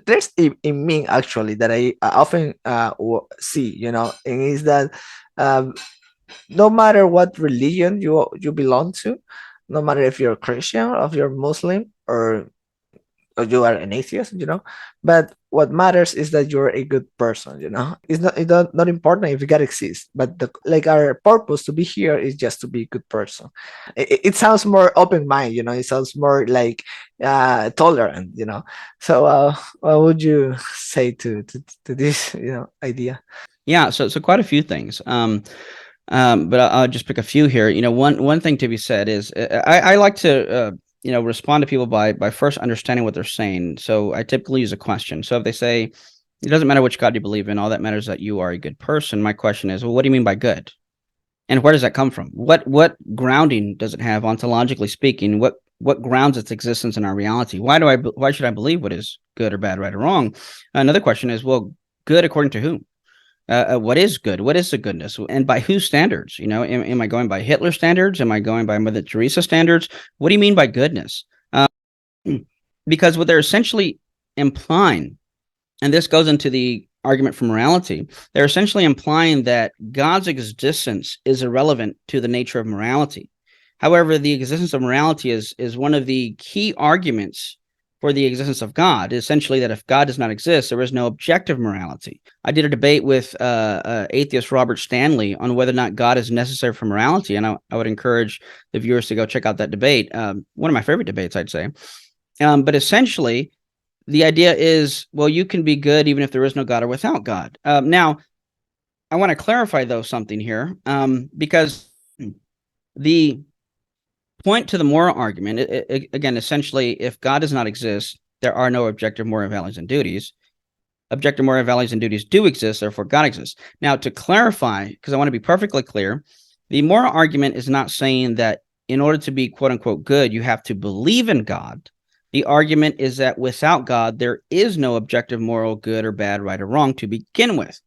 there's a meme actually that I often see, and is that um, no matter what religion you belong to, no matter if you're Christian or if you're Muslim or you are an atheist, but what matters is that you're a good person. It's not important if God exists, but like our purpose to be here is just to be a good person. It sounds more open mind, it sounds more like tolerant, so what would you say to this idea? Yeah, so quite a few things. But I'll just pick a few here. One thing to be said is I like to respond to people by first understanding what they're saying. So I typically use a question. So if they say it doesn't matter which God you believe in, all that matters is that you are a good person. My question is, well, what do you mean by good? And where does that come from? What grounding does it have ontologically speaking? What grounds its existence in our reality? Why should I believe what is good or bad, right or wrong? Another question is, well, good according to whom? What is good? What is the goodness? And by whose standards? Am I going by Hitler standards? Am I going by Mother Teresa standards? What do you mean by goodness? Because what they're essentially implying, and this goes into the argument for morality, they're essentially implying that God's existence is irrelevant to the nature of morality. However, the existence of morality is one of the key arguments for the existence of God. Essentially, that if God does not exist, there is no objective morality. I did a debate with atheist Robert Stanley on whether or not God is necessary for morality, and I would encourage the viewers to go check out that debate. One of my favorite debates, I'd say. But essentially, the idea is, well, you can be good even if there is no God or without God. Now, I want to clarify, though, something here, because the point to the moral argument, again, essentially, if God does not exist, there are no objective moral values and duties. Objective moral values and duties do exist, therefore God exists. Now, to clarify, because I want to be perfectly clear, the moral argument is not saying that in order to be quote unquote good, you have to believe in God. The argument is that without God, there is no objective moral good or bad, right or wrong to begin with.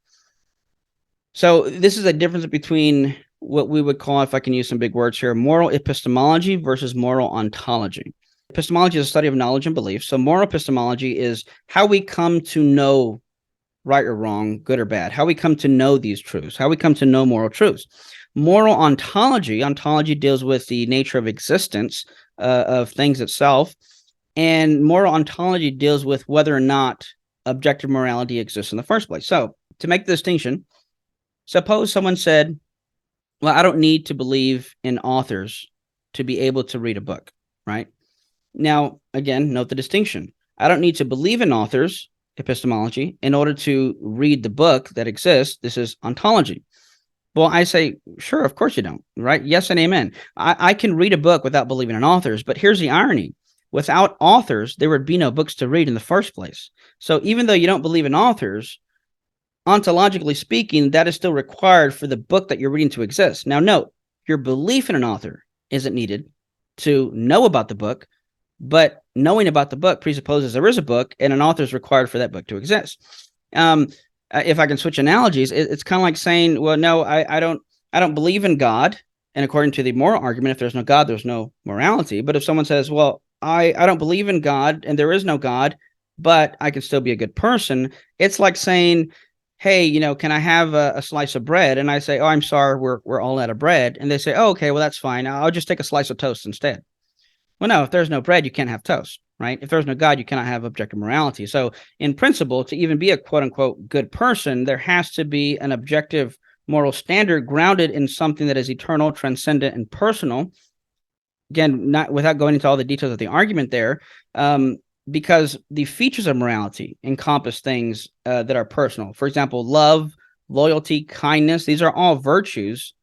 So this is a difference between what we would call, if I can use some big words here, moral epistemology versus moral ontology. Epistemology is a study of knowledge and belief. So moral epistemology is how we come to know right or wrong, good or bad, how we come to know these truths, how we come to know moral truths. Moral ontology deals with the nature of existence of things itself. And moral ontology deals with whether or not objective morality exists in the first place. So to make the distinction, suppose someone said, well, I don't need to believe in authors to be able to read a book, right? Now, again, note the distinction. I don't need to believe in authors, epistemology, in order to read the book that exists. This is ontology. Well, I say, sure, of course you don't, right? Yes and amen. I can read a book without believing in authors, but here's the irony. Without authors, there would be no books to read in the first place. So even though you don't believe in authors, ontologically speaking, that is still required for the book that you're reading to exist. Now, note, your belief in an author isn't needed to know about the book, but knowing about the book presupposes there is a book and an author is required for that book to exist. If I can switch analogies, it's kind of like saying, well, no, I don't believe in God. And according to the moral argument, if there's no God, there's no morality. But if someone says, well, I don't believe in God and there is no God, but I can still be a good person, it's like saying, hey, can I have a slice of bread? And I say, oh, I'm sorry, we're all out of bread. And they say, oh, okay, well, that's fine. I'll just take a slice of toast instead. Well, no, if there's no bread, you can't have toast, right? If there's no God, you cannot have objective morality. So in principle, to even be a quote unquote good person, there has to be an objective moral standard grounded in something that is eternal, transcendent, and personal. Again, not without going into all the details of the argument there, because the features of morality encompass things that are personal. For example, love, loyalty, kindness, these are all virtues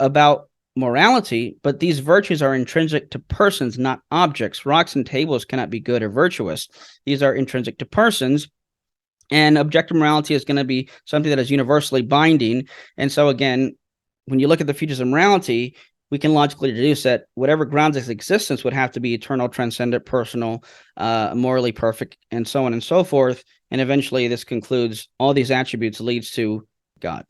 about morality, but these virtues are intrinsic to persons, not objects. Rocks and tables cannot be good or virtuous. These are intrinsic to persons. And objective morality is going to be something that is universally binding. And so, again, when you look at the features of morality, we can logically deduce that whatever grounds its existence would have to be eternal, transcendent, personal, morally perfect, and so on and so forth. And eventually, this concludes all these attributes leads to God.